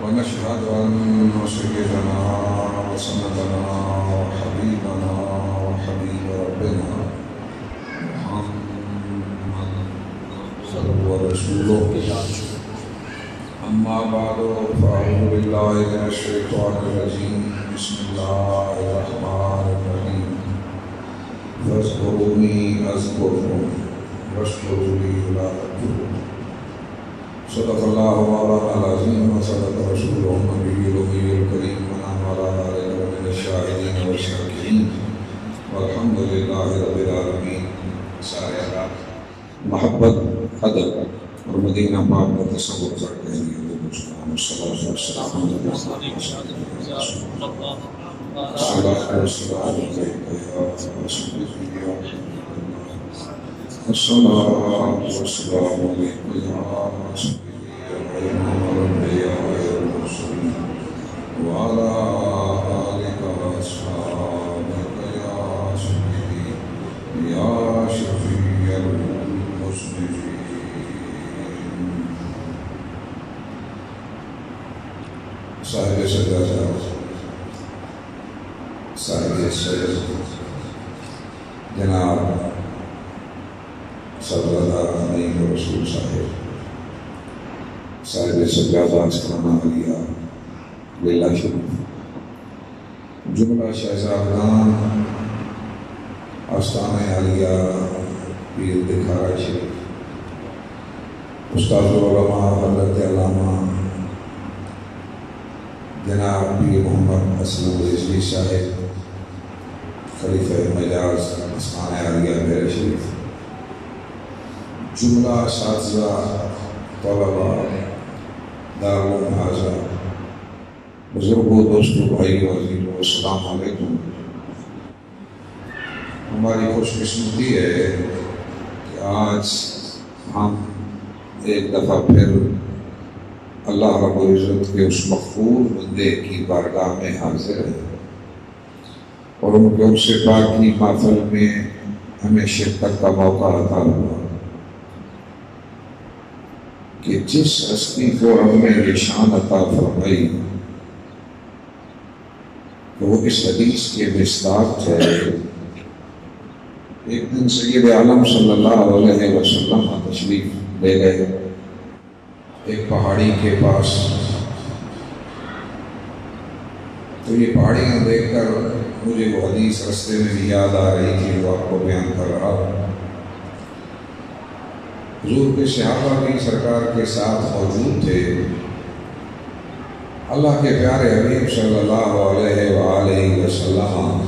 ونشهد أن سيدنا وسندنا وحبيبنا وحبيب ربنا محمد ورسوله أما بعد فأعوذ بالله من الشيطان الرجيم بسم الله الرحمن الرحيم فاذكروني أذكركم واشكروا لي ولا تكفرون صدق الله مولانا العظيم وصدق رسوله النبي الأمي الكريم ونحن على ذلك من الشاهدين والشاكرين والحمد لله رب العالمين. سارے اللہ محبت ادب اور مدینہ پاک میں تصور کرتے ہیں الصلاۃ والسلام علی الصلاۃ والسلام الصلاة والسلام عليك يا سيدي الأنبياء والمرسلين وعلى آلك وأصحابك يا سيدي يا شفيع المسلمين. صاحب سجادہ صاحب سید جناب صدر نعیم رسول صاحب صاحب سجادہ اسکرانہ علیہ لیلہ شریف جملہ شہزادگان آستانہ علیہ پیر دکھارہ شریف استاد العلماء حضرت علامہ جناب پیر محمد اسلم رضوی صاحب خلیفہ مجاز آستانہ علیہ پیر شریف جملہ اساتذہ طلبہ دارالعلوم حاضر بزرگوں دوستوں بھائیوں عزیزوں السلام علیکم. ہماری خوش قسمتی ہے کہ آج ہم ایک دفعہ پھر اللہ رب العزت کے اس مغفور بندے کی بارگاہ میں حاضر ہیں اور ان کے عرص پاک کی محفل میں ہمیں شرکت کا موقع عطا ہوا کہ جس ہستی کو ہم نے یہ شان عطا فرمائی کہ وہ اس حدیث کے مصداق ہے. ایک دن سید عالم صلی اللہ علیہ وسلم تشریف لے گئے ایک پہاڑی کے پاس. تو یہ پہاڑیاں دیکھ کر مجھے وہ حدیث رستے میں بھی یاد آ رہی تھی وہ آپ کو بیان کر رہا ہوں. حضور کے صحابہ بھی سرکار کے ساتھ موجود تھے. اللہ کے پیارے حبیب صلی اللہ علیہ وآلہ وسلم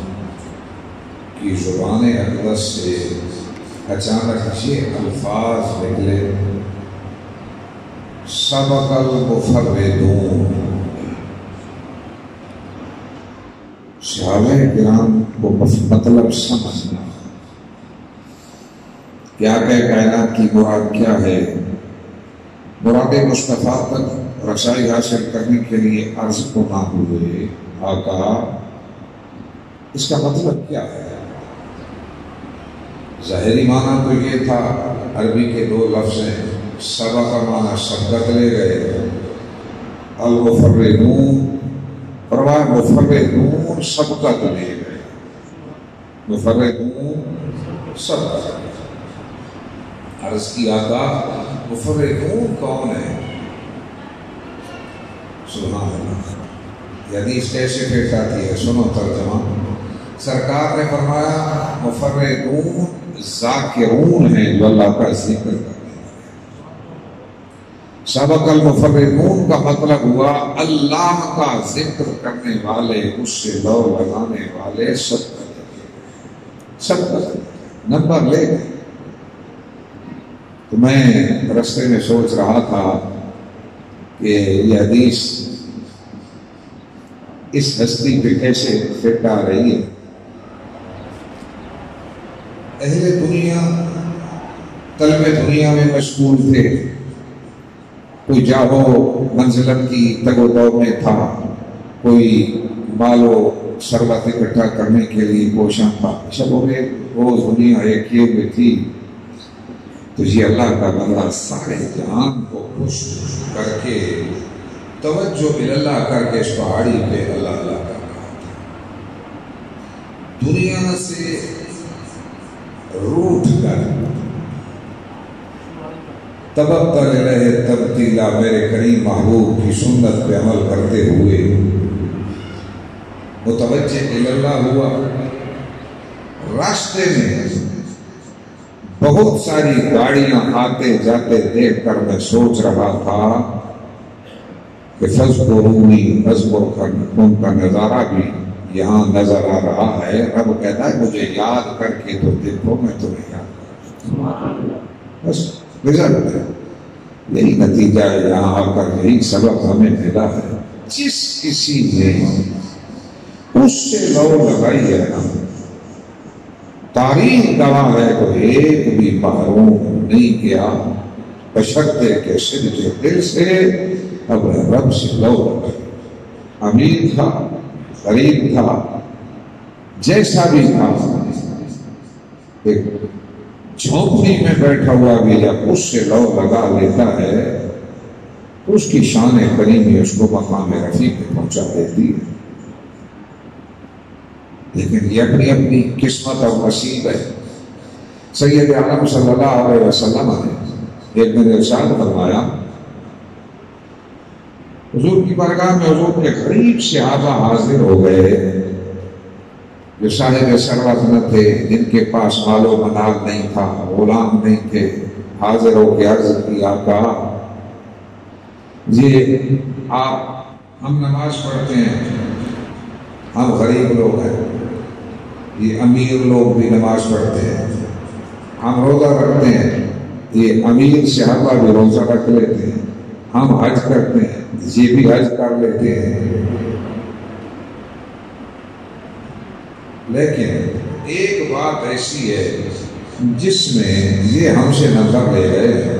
کی زبان اقدس سے اچانک یہ الفاظ نکلے سبق المفردون. صحابہ کرام کو مطلب سمجھنا کیا کہ کائنات کی مراد کیا ہے. مراد مصطفیٰ تک رسائی حاصل کرنے کے لیے عرض کو نہ ہوئے آقا اس کا مطلب کیا ہے. ظاہری معنی تو یہ تھا عربی کے دو لفظ ہیں. سبق کا معنی سبقت لے گئے المفردون فرمایا مفردون سبقت لے گئے. مفردون سبقت عرض کی آقا مفردون کون ہے. سبحان اللہ یہ حدیث کیسے پیش آتی ہے سنو ترجمہ. سرکار نے فرمایا مفردون ذاکرون ہیں جو اللہ کا ذکر کرنے والے. سبق المفردون کا مطلب ہوا اللہ کا ذکر کرنے والے اس سے لو لگانے والے سب نمبر لے گئے. تو میں رستے میں سوچ رہا تھا کہ یہ حدیث اس ہستی پہ کیسے فٹ آ رہی ہے. اہل دنیا طلب دنیا میں مشغول تھے. کوئی جاہو منزلت کی تگ و دو میں تھا, کوئی مال و ثروت اکٹھا کرنے کے لیے کوشاں تھا. شبوں میں وہ دنیا ایک کیے ہوئے تھی. تو یہ اللہ کا بندہ سارے جہان کو خوش کر کے توجہ اللہ کر کے اس پہاڑی پہ اللہ اللہ کر رہا تھا. دنیا سے روٹ کر تبتل الیہ تبتیلا، میرے کریم محبوب کی سنت پہ عمل کرتے ہوئے متوجہ اللہ ہوا. راستے میں بہت ساری گاڑیاں آتے جاتے دیکھ کر میں سوچ رہا تھا کہ فذکرونی اذکرکم کا نظارہ بھی یہاں نظر آ رہا ہے. رب کہتا ہے مجھے یاد کر کے تو دیکھو میں تمہیں یاد کروں. بس رزلٹ ہے یہی، نتیجہ ہے یہاں آ کر یہی سبق ہمیں ملا ہے. جس کسی نے اس سے لو لگائی ہے نا، تاریخ گواہ ہے تو ایک بھی محروم نہیں کیا بشرطے کے صدقے دل سے اپنے رب سے لو لگائی. امیر تھا، غریب تھا، جیسا بھی تھا، ایک جھونپڑی میں بیٹھا ہوا بھی جب اس سے لو لگا لیتا ہے تو اس کی شان کریمی اس کو مقام رفیع پہ پہنچا دیتی ہے. لیکن یہ اپنی اپنی قسمت اور نصیب ہے. سید عالم صلی اللہ علیہ وسلم نے ایک دن ارشاد فرمایا، حضور کی بارگاہ میں حضور کے قریب صحابہ حاضر ہو گئے جو صاحب ثروت نہ تھے، جن کے پاس مال و منال نہیں تھا، غلام نہیں تھے. حاضر ہو کے عرض کی، آقا جی آپ، ہم نماز پڑھتے ہیں، ہم غریب لوگ ہیں، یہ امیر لوگ بھی نماز پڑھتے ہیں، ہم روزہ رکھتے ہیں، یہ امیر صحابہ بھی روزہ رکھ لیتے ہیں، ہم حج کرتے ہیں، یہ بھی حج کر لیتے ہیں. لیکن ایک بات ایسی ہے جس میں یہ ہم سے نظر لے گئے،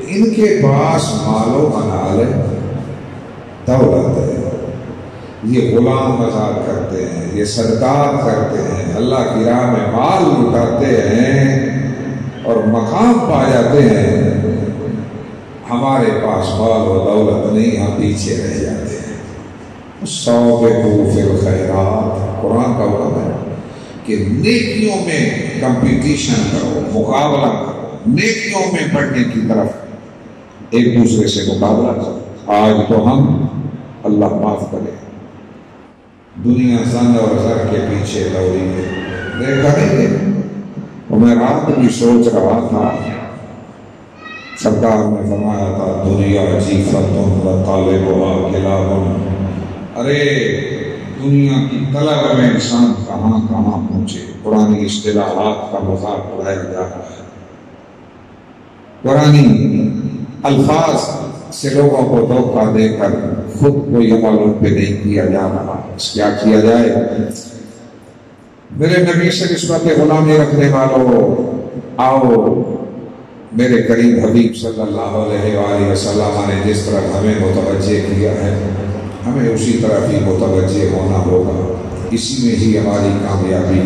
ان کے پاس مال و منال ہے، دولت ہے، یہ غلام آزاد کرتے ہیں، یہ صدقات کرتے ہیں، اللہ کی راہ میں مال لٹاتے ہیں اور مقام پا جاتے ہیں. ہمارے پاس مال و دولت نہیں، ہم پیچھے رہ جاتے ہیں. سابقوا فی الخیرات، قرآن کا حکم ہے کہ نیکیوں میں کمپٹیشن کرو، مقابلہ کرو، نیکیوں میں بڑھنے کی طرف ایک دوسرے سے مقابلہ کرو. آج تو ہم، اللہ معاف کرے، دنیا زن اور زر کے پیچھے دوڑی ہے. دیکھا نہیں، اور میں رات بھی سوچ رہا تھا، سرکار نے فرمایا تھا دنیا جیفتن و طالبها کلاب. ارے دنیا کی طلب میں انسان کہاں کہاں پہنچے. پرانی اصطلاحات کا مذاق اڑایا جا رہا ہے، پرانی الفاظ سے لوگوں کو دھوکہ دے کر خود کوئی عمل ان پہ نہیں کیا جا رہا. کیا کیا جائے؟ میرے نبی سے نسبت غلامی رکھنے والوں، آؤ میرے کریم حبیب صلی اللہ علیہ وآلہ وسلم نے جس طرح ہمیں متوجہ کیا ہے، ہمیں اسی طرح بھی متوجہ ہونا ہوگا. اسی میں ہی ہماری کامیابی،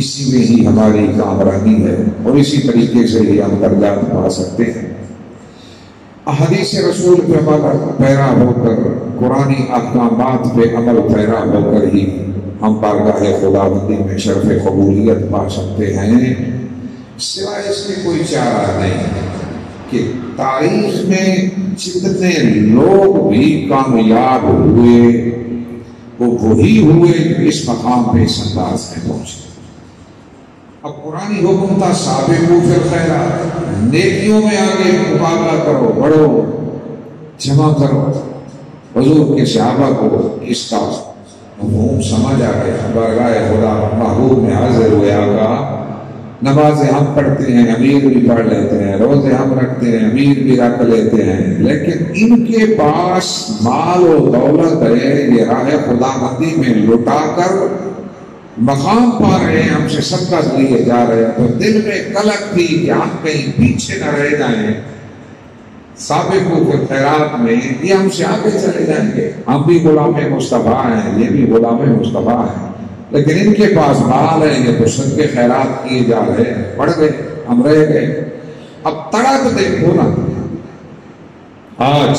اسی میں ہی ہماری کامرانی ہے، اور اسی طریقے سے ہی ہم درجات پا سکتے ہیں. احادیث رسول پہ عمل پیرا ہو کر، قرآنی احکامات پہ عمل پیرا ہو کر ہی ہم بارگاہ خداوندی میں شرف قبولیت پا سکتے ہیں. سوائے اس کے کوئی چارہ نہیں کہ تاریخ میں جتنے لوگ بھی کامیاب ہوئے وہ وہی ہوئے جو اس مقام پہ اس انداز میں پہنچے. اب قرآنی حکم تھا سابقوا فی الخیرات، نیکیوں میں آگے مقابلہ کرو، بڑھو، جمع کرو. حضور کے صحابہ کو اس کا مفہوم سمجھ آ گیا. بارگاہ خدا محبوب میں حاضر ہوئے، آقا نمازیں ہم پڑھتے ہیں، امیر بھی پڑھ لیتے ہیں، روزے ہم رکھتے ہیں، امیر بھی رکھ لیتے ہیں، لیکن ان کے پاس مال و دولت ہے، یہ راہ خداوندی میں لٹا کر مقام پا رہے ہیں، ہم سے صدقہ لیے جا رہے ہیں. تو دل میں کلک تھی کہ ہم کہیں پیچھے نہ رہ جائیں. سابقوا فی الخیرات میں یہ ہم سے آگے چلے جائیں گے. ہم بھی غلام مصطفیٰ ہیں، یہ بھی غلام مصطفیٰ ہیں، لیکن ان کے پاس مال ہے، یہ تو صدقے خیرات کیے جا رہے ہیں، پڑھ گئے، ہم رہ گئے. اب تڑپ دیکھو نا، آج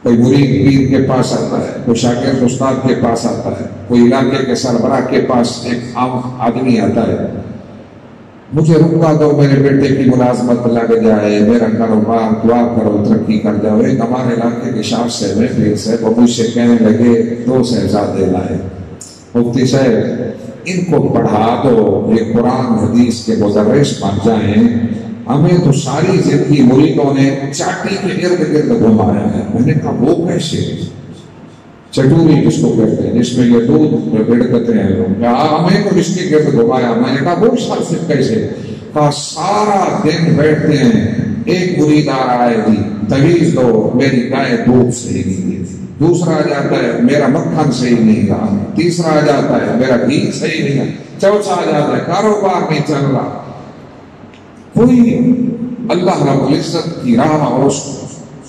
کوئی مرید پیر کے پاس آتا ہے، کوئی شاگرد استاد کے پاس آتا ہے، کوئی علاقے کے سربراہ کے پاس ایک عام آدمی آتا ہے، مجھے رکوا دو، میرے بیٹے کی ملازمت لگ جائے، میرا کاروبار دعا کرو ترقی کر جاؤ۔ ایک ہمارے علاقے کے شاہ صاحب ہیں، پیر صاحب، وہ مجھ سے کہنے لگے 2 صاحبزادے لائے، مفتی صاحب ان کو پڑھا دو، یہ قرآن حدیث کے مدرس بن جائیں، ہمیں تو ساری زندگی مریدوں نے چاٹی کے ارد گرد گھمایا ہے۔ میں نے کہا وہ کیسے؟ چٹوری کس کو کہتے ہیں؟ جس میں یہ دودھ بڑکتے ہیں لوگ، ہمیں تو اس کے گرد گھمایا۔ میں نے کہا وہ صرف کیسے؟ کہا سارا دن بیٹھتے ہیں، ایک مرید آ رہا ہے جی تویز دو، میری گائے دودھ صحیح نہیں دیتی، دوسرا آ جاتا ہے میرا مکھن صحیح نہیں رہا، تیسرا آ جاتا ہے میرا گھی صحیح نہیں ہے، چوتھا آ جاتا ہے کاروبار نہیں چل رہا۔ کوئی اللہ رب العزت کی راہ اور اس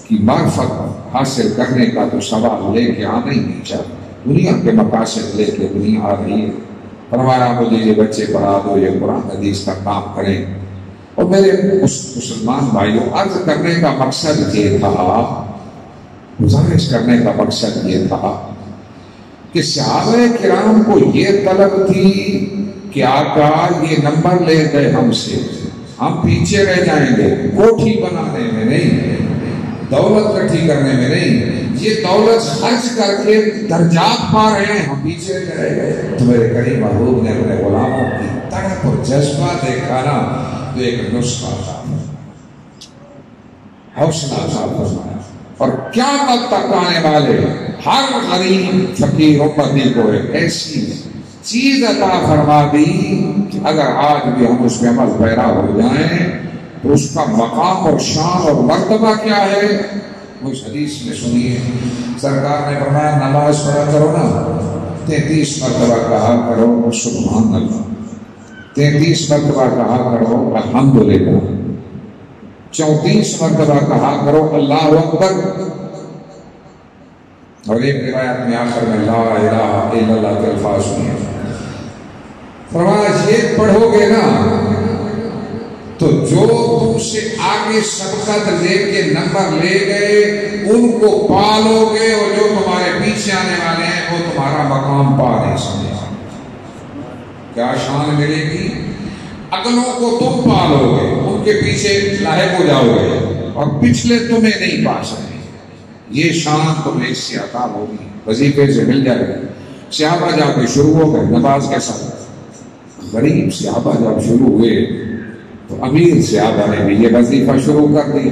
کی معرفت حاصل کرنے کا تو سوال لے کے آنا ہی نہیں چاہتا، دنیا کے مقاصد لے کے دنیا آ رہی ہے۔ فرمایا مجھے یہ بچے پڑھا دو، یہ قرآن حدیث کا کام کریں۔ اور میرے مسلمان بھائیوں، عرض کرنے کا مقصد یہ تھا، گزارش کرنے کا مقصد یہ تھا کہ صحابہ کرام کو یہ طلب تھی کہ آقا یہ نمبر لے گئے ہم سے، ہم پیچھے رہ جائیں گے، کوٹھی بنانے میں نہیں، دولت اکٹھی کرنے میں نہیں، یہ دولت خرچ کر کے درجات پا رہے ہیں، ہم پیچھے رہ گئے۔ تو میرے کریم محبوب نے اپنے غلاموں کی تڑپ اور جذبہ دیکھا نا، تو ایک نسخہ تھا، حوصلہ تھا فرمایا، اور قیامت تک آنے والے ہر غریب فقیر امتی کو ایک ایسی چیز عطا فرما دی کہ اگر آج بھی ہم اس میں عمل پیرا ہو جائیں تو اس کا مقام اور شان اور مرتبہ کیا ہے؟ وہ اس حدیث میں سنیے، سرکار نے فرمایا نماز پڑھا کرو نا 33 مرتبہ کہا کرو سبحان اللہ، 33 مرتبہ کہا کرو الحمدللہ، 34 مرتبہ کہا کرو اللہ اکبر، اور ایک روایت میں آخر میں لا الہ الا اللہ کے الفاظ سنیے۔ فرمایا یہ پڑھو گے نا تو جو تم سے آگے سبقت لے کے نمبر لے گئے ان کو پالو گے، اور جو تمہارے پیچھے آنے والے ہیں وہ تمہارا مقام پا نہیں سکے۔ کیا شان ملے گی؟ اگلوں کو تم پالو گے، ان کے پیچھے لاحق ہو جاؤ گے، اور پچھلے تمہیں نہیں پا سکے۔ یہ شان تمہیں اس سے عطا ہوگی، وظیفے سے مل جائے گی۔ صحابہ جا کے شروع ہو گئے نماز کے ساتھ، غریب صحابہ جب شروع ہوئے تو امیر صحابہ نے بھی یہ وظیفہ شروع کر دیا،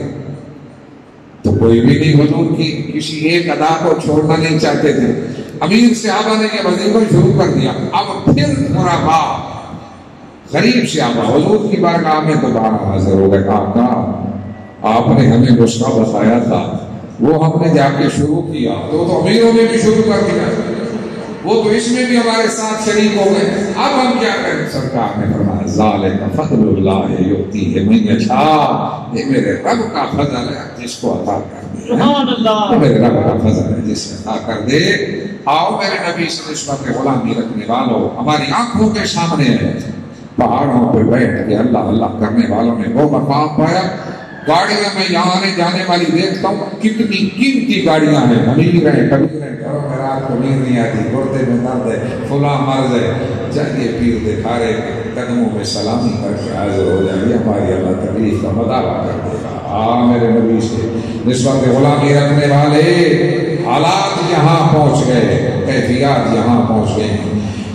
تو کوئی بھی نہیں حضور کی کسی ایک ادا کو چھوڑنا نہیں چاہتے تھے، امیر صحابہ نے یہ وظیفہ شروع کر دیا۔ اب پھر غربا غریب صحابہ حضور کی بارگاہ میں دوبارہ حاضر ہو گئے، آقا آپ نے ہمیں نسخہ بتایا تھا، وہ ہم نے جا کے شروع کیا، تو امیروں نے بھی شروع کر دیا، وہ تو اس میں بھی ہمارے ساتھ شریک ہو گئے، اب ہم کیا کریں؟ سرکار نے فرمایا ذالک فضل اللہ یؤتیہ من یشاء، یہ میرے رب کا فضل ہے جس کو عطا کر دے، سبحان اللہ، میرے رب کا فضل ہے جس سے عطا کر دے۔ آؤ میرے نبی صلی اللہ علیہ وسلم کے غلامی رکھنے والوں، ہماری آنکھوں کے سامنے ہے، پہاڑوں پہ بیٹھ کے اللہ اللہ کرنے والوں نے وہ مقام پایا۔ گاڑیاں میں یہاں آنے جانے والی دیکھتا ہوں، کتنی قیمتی گاڑیاں ہیں، امیر ہیں کبیر ہیں، گھروں میں رات کو نیند نہیں آتی، گردے میں درد ہے، فلاں مرض ہے، چلیے پیر دکھا رہے کہ قدموں میں سلامی کر کے حاضر ہو جائیے، ہماری اللہ تکلیف کا مداوع کر دے گا۔ میرے نبی سے نسبت غلامی رکھنے والے حالات یہاں پہنچ گئے، کیفیات یہاں پہنچ گئے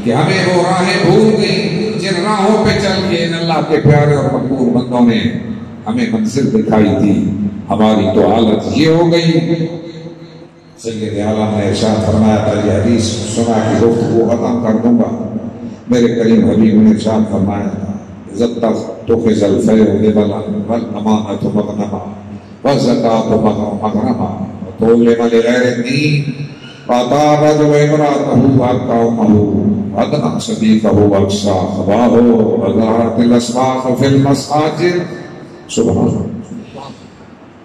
کہ ہمیں وہ راہیں بھول گئی جن راہوں پہ چل کے ان اللہ کے پیارے اور مقبول بندوں نے ہمیں منزل دکھائی تھی، ہماری تو حالت یہ ہو گئی۔ سید عالم نے ارشاد فرمایا تھا، یہ حدیث سنا کہ گفتگو ختم کر دوں گا، میرے کریم حبیب نے ارشاد فرمایا تھا عزت تخذ الفیء والامانۃ مغنما والزکاۃ مغرما وتعلم لغیر الدین فاطاع الرجل امرأته وأبكى أمه وأدنى صديقه وأقصى أباه وظهرت الأسواق في المساجد۔ سبحان اللہ۔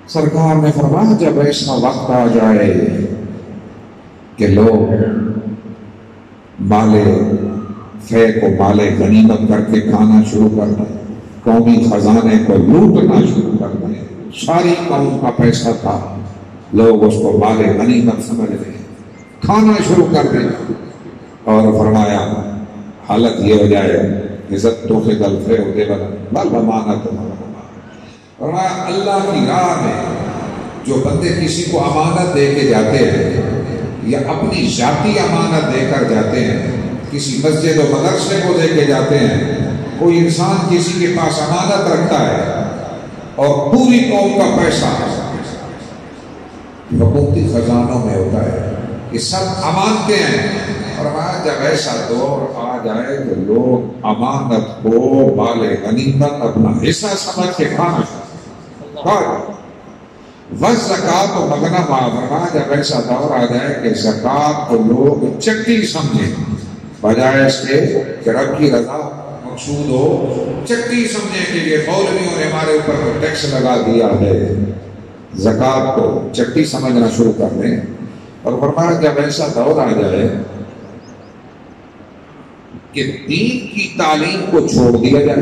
سرکار نے فرمایا جب ایسا وقت آ جائے کہ لوگ مالے فے کو مالے غنیمت کر کے کھانا شروع کر دیں، قومی خزانے کو لوٹنا شروع کر دیں، ساری قوم کا پیسہ تھا، لوگ اس کو مال غنیمت سمجھ رہے ہیں، کھانا شروع کر دیں، اور فرمایا حالت یہ ہو جائے عزت تو کے گل فے ہوتے بل امانت، فرمایا اللہ کی راہ میں جو بندے کسی کو امانت دے کے جاتے ہیں یا اپنی ذاتی امانت دے کر جاتے ہیں، کسی مسجد و مدرسے کو دے کے جاتے ہیں، کوئی انسان کسی کے پاس امانت رکھتا ہے اور پوری قوم کا پیسہ حکومتی خزانوں میں ہوتا ہے، یہ سب امانتے ہیں، اور جب ایسا دور آ جائے کہ لوگ امانت کو مال غنیمت اپنا حصہ سمجھ کے کھانا زکات و مغنم فرمایا جب ایسا دور آ جائے کہ زکات کو لوگ چٹی سمجھیں، بجائے اس کے کہ رب کی رضا مقصود ہو، چٹی سمجھیں کہ یہ مولویوں نے ہمارے اوپر ٹیکس لگا دیا ہے، زکات کو چٹی سمجھنا شروع کر دیں۔ اور فرمایا جب ایسا دور آ جائے کہ دین کی تعلیم کو چھوڑ دیا جائے،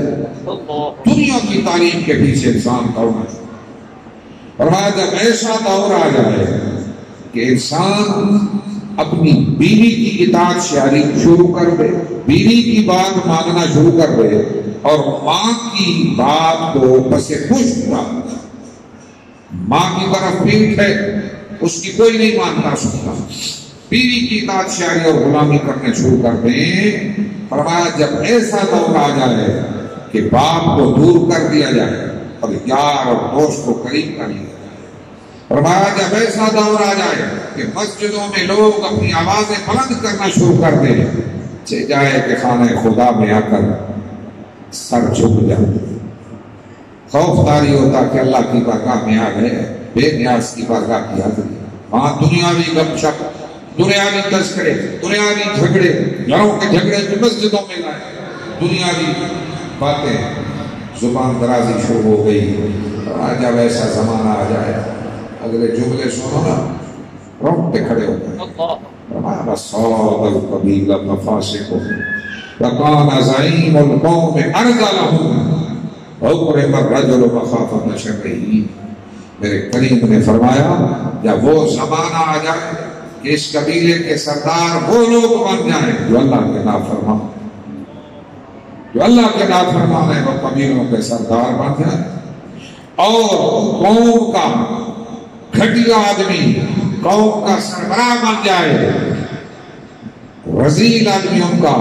دنیا کی تعلیم کے پیچھے انسان دوڑنا ہے، فرمایا جب ایسا دور آ جائے کہ انسان اپنی بیوی کی اطاعت شعاری شروع کر دے، بیوی کی بات ماننا شروع کر دے، اور ماں کی بات کو پس پشت ڈال دے، ماں کی طرف پیٹھ ہے، اس کی کوئی نہیں مانتا سکتا، بیوی کی اطاعت شعاری اور غلامی کرنے شروع کر دیں، فرمایا جب ایسا دور آ جائے کہ باپ کو دور کر دیا جائے اور یار اور دوست کو قریب کر لیا جائے، فرمایا جب ایسا دور آ جائے کہ مسجدوں میں لوگ اپنی آوازیں بلند کرنا شروع کر دیں، چہ جائے کہ خانہ خدا میں آ کر سر جھک جاتے، خوفداری ہوتا کہ اللہ کی بارگاہ میں آ گئے، بے نیاز کی بارگاہ کی حاضری، وہاں دنیاوی گپ شپ، دنیاوی تذکرے، دنیاوی جھگڑے، گھروں کے جھگڑے بھی مسجدوں میں لائے، دنیاوی باتیں، زبان درازی شروع ہو گئی۔ جب ایسا زمانہ آ جائے اگلے جملے سنو نا رونگٹے کھڑے ہو گئے، وَصَادَ الْقَبِيلَ مَفَاسِقُهُ وَكَانَ زَعِيمُ الْقَوْمِ أَرْذَلَهُمْ وَأُكْرِمَ الرَّجُلُ مَخَافَةَ شَرِّهِ۔ میرے کریم نے فرمایا جب وہ زمانہ آ جائے کہ اس قبیلے کے سردار وہ لوگ بن جائیں جو اللہ کے نافرمان، جو اللہ کے نافرمان ہیں، وہ قبیلوں کے سردار بن جائیں، اور قوم کا گھٹیا آدمی قوم کا سربراہ بن جائے، رذیل آدمیوں کا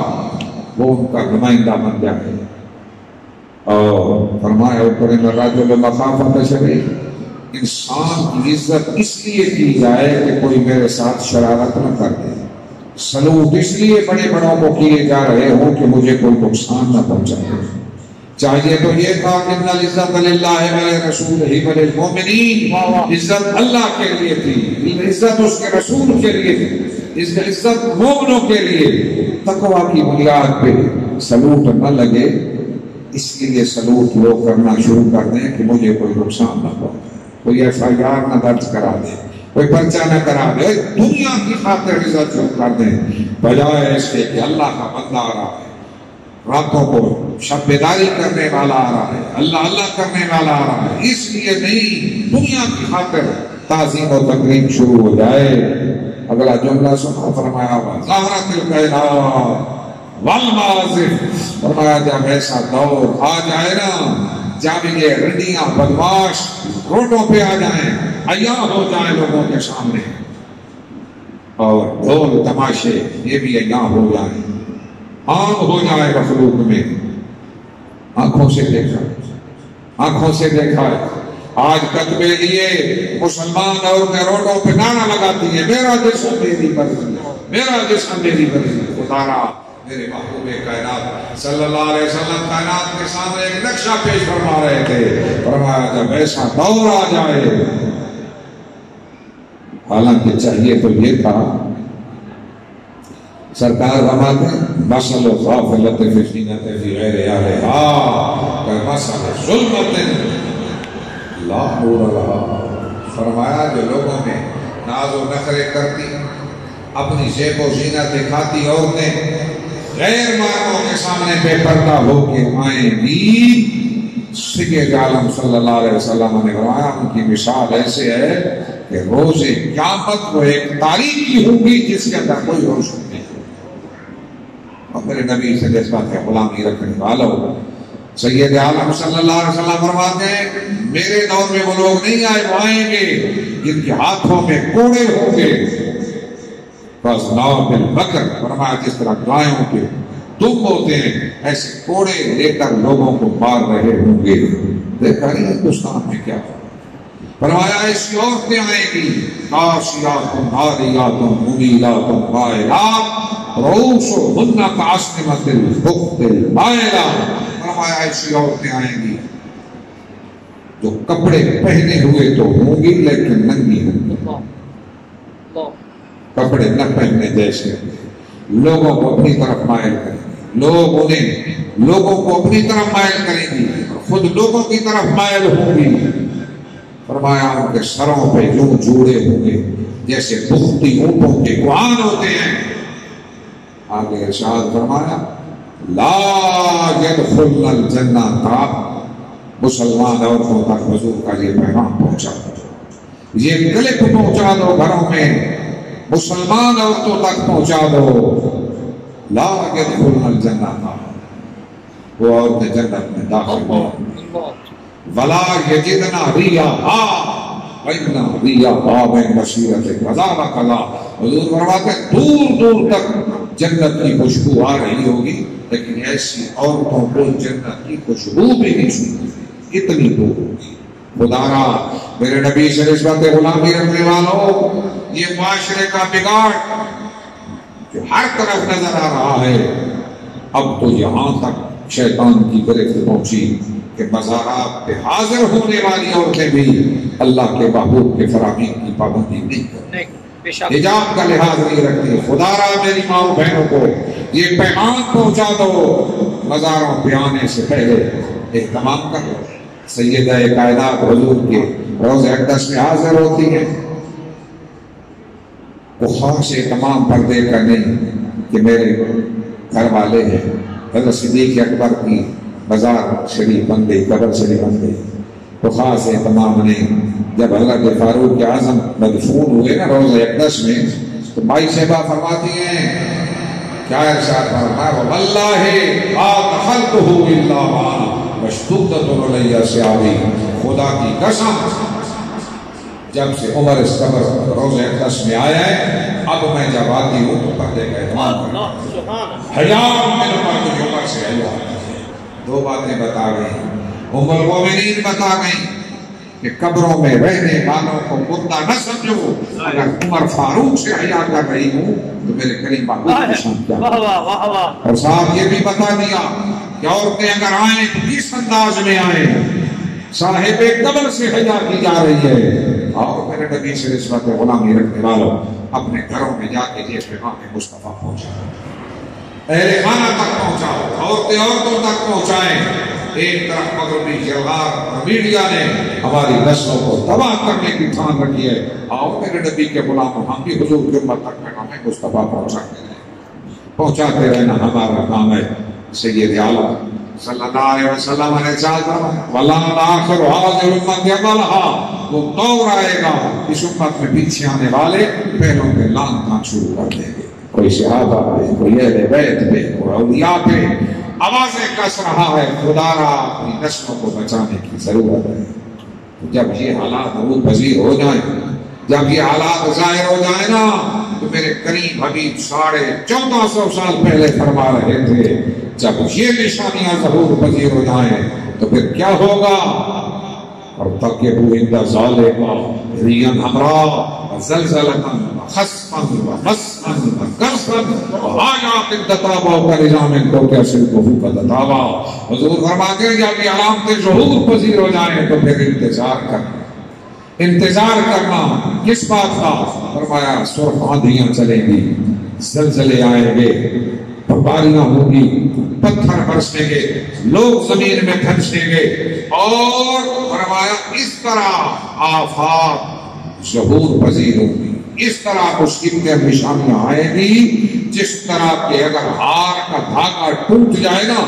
وہ ان کا نمائندہ بن جائے۔ اور فرمایا اُکرِمَ الرَّجُلُ مَخَافَةَ شَرِّهِ، انسان کی عزت اس لیے کی جائے کہ کوئی میرے ساتھ شرارت نہ کر دے، سلوٹ اس لیے بڑے بڑوں کو کیے جا رہے ہوں کہ مجھے کوئی نقصان نہ پہنچائے۔ چاہیے تو یہ تھا کہ ان العزت للہ ولرسولہ وللمؤمنین، عزت اللہ کے لیے تھی، عزت اس کے رسول کے لیے تھی، عزت مومنوں کے لیے، تقوی کی بنیاد پہ سلوٹ نہ لگے، اس لیے سلوٹ لوگ کرنا شروع کر دیں کہ مجھے کوئی نقصان نہ پہنچے، کوئی FIR نہ درج کرا دے، کوئی پرچہ نہ کرا دے، دنیا کی خاطر عزت شروع کر دیں، بجائے اس کے کہ اللہ کا بندہ آ رہا ہے، راتوں کو شب بیداری کرنے والا آ رہا ہے، اللہ اللہ کرنے والا آ رہا ہے، اس لیے نہیں دنیا کی خاطر تعظیم و تقریب شروع ہو جائے۔ اگلا جملہ سنا، فرمایا ظاہرت الکائنات والمعازف، فرمایا جب ایسا دور آ جائے نا جب یہ رڈیاں بدماش روڈوں پہ آ جائیں، عیاں ہو جائیں لوگوں کے سامنے، اور ڈھول تماشے یہ بھی عیاں ہو جائیں، عام ہو جائے مخلوق میں، آنکھوں سے دیکھا ہے۔ آج کتبے لیے مسلمان عورتیں روڈوں پہ نعرہ لگاتی ہیں، میرا جسم میری مرضی، میرا جسم میری مرضی۔ خدا میرے محبوب کائنات صلی اللہ علیہ وسلم کائنات کے سامنے ایک نقشہ پیش فرما رہے تھے، فرمایا جب ایسا دور آ جائے، حالانکہ چاہیے تو یہ تھا، سرکار فرماتے مثل غافلۃ فی زینۃ فی غیر اہلہا کمثل ظلمۃ لا نور لہا، فرمایا جو لوگوں میں ناز و نخرے کرتی، اپنی زیب و زینت دکھاتی عورتیں غیر مردوں کے سامنے بے پردہ ہو کے آئیں گی، سید عالم صلی اللہ علیہ وسلم نے فرمایا ان کی مثال ایسے ہے کہ کہ روز قیامت وہ ایک تاریکی ہوگی جس کے اندر کوئی روشنی نہیں ہوگی۔ اور میرے نبی سے جس بات ہے غلامی رکھنے والوں، سید عالم صلی اللہ علیہ وسلم فرماتے ہیں میرے دور میں وہ لوگ نہیں آئے، وہ آئیں گے جن کے ہاتھوں میں کوڑے ہوں گے، بس ناؤ بالبکر، فرمایا جس طرح گایوں کے دم ہوتے ہیں ایسے کوڑے لے کر لوگوں کو مار رہے ہوں گے۔ دیکھا نہیں ہندوستان میں کیا فرمایا ایسی عورتیں آئیں گی کاشیات عاریات ممیلات مائلات رؤوسہن کاسنمۃ البخت المائلہ، فرمایا ایسی عورتیں آئیں گی جو کپڑے پہنے ہوئے تو ہوں گی لیکن ننگی ہوں گی، کپڑے نہ پہننے جیسے، لوگوں کو اپنی طرف مائل کریں گی، لوگوں کو اپنی طرف مائل کریں گی، خود لوگوں کی طرف مائل ہوں گی۔ فرمایا ان کے سروں پہ یوں جوڑے ہوں گے جیسے بختی اونٹوں کے کوہان ہوتے ہیں۔ آگے ارشاد فرمایا لا يدخلن الجنہ، تھا مسلمان عورتوں تک حضور کا یہ پیغام پہنچا دو، یہ کلپ پہنچا دو گھروں میں، مسلمان عورتوں تک پہنچا دو، لا يدخلن الجنہ، وہ عورتیں جنت میں داخل ہوں ولا یجدن ریحہا وان ریحہا من مسیرۃ کذا و کذا، حضور فرماتے ہیں دور دور تک جنت کی خوشبو آ رہی ہوگی لیکن ایسی عورتوں کو جنت کی خوشبو بھی نہیں سنتی، اتنی دور ہوگی۔ خدا را میرے نبی سے نسبت غلامی رکھنے والوں، یہ معاشرے کا بگاڑ جو ہر طرف نظر آ رہا ہے، اب تو یہاں تک شیطان کی گرفت پہنچی کہ مزارات پہ حاضر ہونے والی عورتیں بھی اللہ کے محبوب کے فرامین کی پابندی نہیں کرتی، حجاب کا لحاظ نہیں رکھتی۔ خدا را میری ماں بہنوں کو یہ پیغام پہنچا دو، مزاروں پہ آنے سے پہلے اہتمام کرو۔ سیدہ کائنات حضور کے روز اقدس میں حاضر ہوتی ہیں، وہ خاص اہتمام پردے کا نہیں کہ میرے گھر والے ہیں، حضرت صدیق اکبر کی بازار شریف بن گئی، قبر شریف بن گئی، تو خاص اہتمام نہیں۔ جب حضرت فاروق اعظم مدفون ہوئے نا روز اقدس میں، تو مائی صاحبہ فرماتی ہیں کیا ارشاد فرمایا واللہ لا دخلتہ الا واشتدت علی ثیابی، خدا کی قسم جب سے عمر اس قبر روز اقدس میں آیا ہے، اب میں جب آتی ہوں تو پردے کا اہتمام کرتا ہوں، حجاب میرے پر مجھے عمر سے حجاب۔ دو باتیں بتا گئی، ام المومنین بتا گئی کہ قبروں میں رہنے والوں کو مردہ نہ سمجھو، اگر عمر فاروق سے حیا کر رہی ہوں تو میرے کریم محبوب کی شان کیا ہے۔ اور صاحب یہ بھی بتا دیا کہ عورتیں اگر آئیں تو کس انداز میں آئیں، صاحب قبر سے حیا کی جا رہی ہے۔ اور میرے نبی سے نسبت غلامی رکھنے والوں، اپنے گھروں میں جا کے یہ پیغام مصطفیٰ پہنچاؤ، اہل خانہ تک پہنچاؤ، عورتیں عورتوں تک پہنچائیں۔ ایک طرف مغربی جرات میڈیا نے ہماری نسلوں کو تباہ کرنے کی ٹھان رکھی ہے، اور میرے نبی کے غلام ہم بھی حضور کی امت تک پیغام مصطفیٰ پہنچاتے رہنا ہمارا کام ہے۔ سید عالم صلی اللہ علیہ وسلم نے وَلَا آخر حاضر امت یملہا، وہ دور آئے گا اس امت میں پیچھے آنے والے پہلوں پہ لان کھان شروع کر دیں گے، کوئی صحابہ پہ، کوئی اہل بیت پہ، کوئی اولیاء پہ آوازیں کس رہا ہے۔ خدا را اپنی نسلوں کو بچانے کی ضرورت ہے۔ جب یہ حالات عروج پذیر ہو جائیں، جب یہ حالات ظاہر ہو جائیں نا، تو میرے کریم حبیب 1450 سال پہلے فرما رہے تھے جب یہ نشانیاں ظہور پذیر ہو جائیں تو پھر کیا ہوگا؟ اور تَقِبُوا عِنْدَ ذَلِكَ رِيحًا حَمْرَاءَ وَزَلْزَلَةً وَخَسْفًا وَمَسًّا وَغَرْسًا وَآيَاتٍ تَتَابَعُ كَرِجَامٍ كَوْكَسٍ فَوْقَ تَتَابَعُ۔ حضور فرماتے ہیں جب یہ علامتیں ظہور پذیر ہو جائیں تو پھر انتظار کرنا، انتظار کرنا کس بات کا؟ فرمایا سرخ آندھیاں چلیں گی، زلزلے آئیں گے، بمباریاں ہوں گی، پتھر برسیں گے، لوگ زمین میں دھنسیں گے، اور فرمایا اس طرح آفات ظہور پذیر ہوں گی، اس طرح مصیبتیں نشانیاں آئیں گی جس طرح کہ اگر ہار کا دھاگا ٹوٹ جائے نا،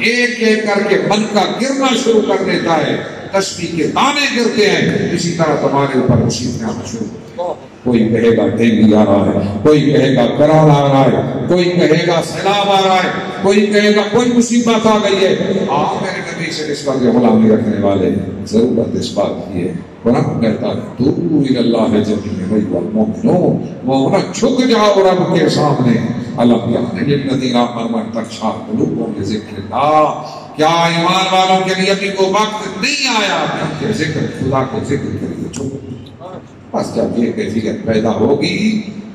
ایک ایک کر کے بن کا گرنا شروع کر دیتا ہے، تسبیح کے دانے گرتے ہیں، اسی طرح تمہارے اوپر مصیبتیں آنا شروع ہوتی ہیں۔ کوئی کہے گا ڈینگی آ رہا ہے، کوئی کہے گا کرونا آ رہا ہے، کوئی کہے گا سیلاب آ رہا ہے، کوئی کہے گا کوئی مصیبت آ گئی ہے۔ آپ میرے نبی سے اس بات کے غلامی رکھنے والے ضرورت اس بات کی ہے۔ قرآن کہتا ہے توبوا الی اللہ جميعا ایھا المؤمنون، مومنو جھک جاؤ رب کے سامنے۔ الم یعن للذین آمنوا ان تخشع قلوبهم لذکر اللہ، کیا ایمان والوں کے لیے ابھی وہ وقت نہیں آیا کہ ان کے ذکر، خدا کے ذکر کے لیے جھک؟ بس جب یہ کیفیت پیدا ہوگی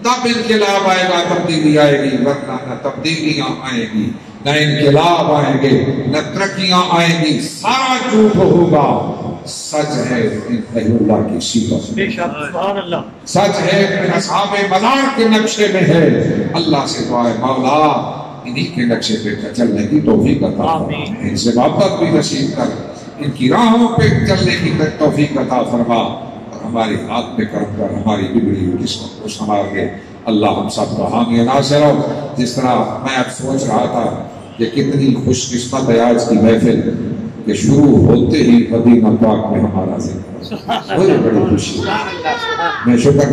تب انقلاب آئے گا، تبدیلی آئے گی، ورنہ نہ تبدیلیاں آئیں گی، نہ انقلاب آئیں گے، نہ ترقیاں آئیں گی، سارا جھوٹ ہوگا۔ سچ ہے اللہ کی صفت، سبحان اللہ، سچ ہے اصحاب مزار کے نقشے میں ہے۔ اللہ سے دعا ہے مولا انہی کے نقشے پہ چلنے کی توفیق عطا فرما، ان سے محبت بھی نصیب کر، ان کی راہوں پہ چلنے کی توفیق عطا فرما، اور ہماری ہاتھ پہ کرم کر ہماری بگڑی ہوئی قسمت کو سنوار دے۔ اللہ ہم سب کا حامی ناصر ہو۔ جس طرح میں اب سوچ رہا تھا کہ کتنی خوش قسمت ہے آج کی محفل کہ شروع ہوتے ہی مدینہ پاک میں ہمارا ذکر، بڑی بڑی خوشی۔ میں شکر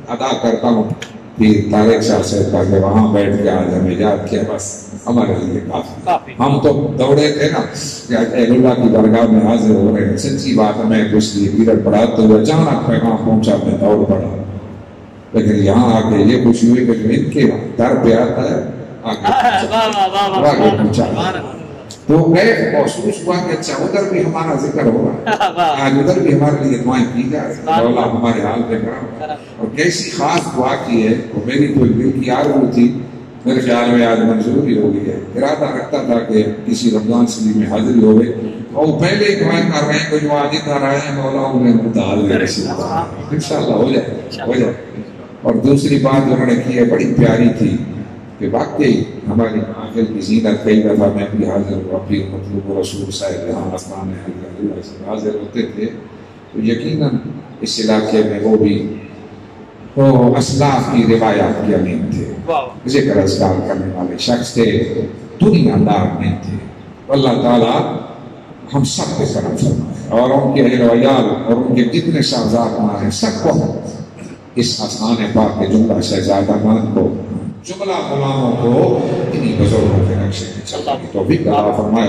ادا کرتا ہوں پیر طارق شاہ صاحب کا کہ وہاں بیٹھ کے آج ہمیں یاد کیا، بس ہمارے لیے کافی۔ ہم تو دوڑے تھے نا کہ اہل اللہ کی درگاہ میں حاضر ہو رہے ہیں، سچی بات ہے، میں کچھ پیریڈ پڑھاتے ہوئے اچانک پیغام پہنچا، میں دوڑ پڑا، لیکن یہاں آ کے یہ خوشی ہوئی کہ ان کے در پہ آتا ہے آگے پہنچا، تو محسوس ہوا کہ اچھا ادھر بھی ہمارا ذکر ہو رہا ہے، آج ادھر بھی ہمارے لیے دعائیں کی جائے، مولا ہمارے حال پہ کرم۔ اور کیسی خاص دعا کی ہے، وہ میری کوئی دل کی آرزو تھی، میرے خیال میں آج منظوری ہو گئی ہے۔ ارادہ رکھتا تھا کہ کسی رمضان شریف میں حاضری ہوئے، اور پہلے دعائیں کر رہے ہیں کہ جو آج ادھر آئے ہیں مولا انہیں مدعا دے، انشاءاللہ ہو جائے ہو جائے۔ اور دوسری بات جو انہوں نے کی ہے بڑی پیاری تھی کہ واقعی ہماری محفل کی زینت، کئی دفعہ میں بھی حاضر ہوا، پھر مطلوب رسول صاحب یہاں آسمان سے حاضر ہوتے تھے، تو یقیناً اس علاقے میں وہ بھی وہ اسلاف کی روایات کے امین تھے، ذکر اذکار کرنے والے شخص تھے، دنیا دار نہیں تھے۔ اللہ تعالیٰ ہم سب کو کرم فرمائے، اور ان کے اہل ویال اور ان کے جتنے شہزادگان ہیں سب کو اس آسمان پاک کے جملہ شہزادگان کو، جملہ غلاموں کو انہی بزرگوں کے نقشے میں چلنے کی توفیق عطا فرمائے۔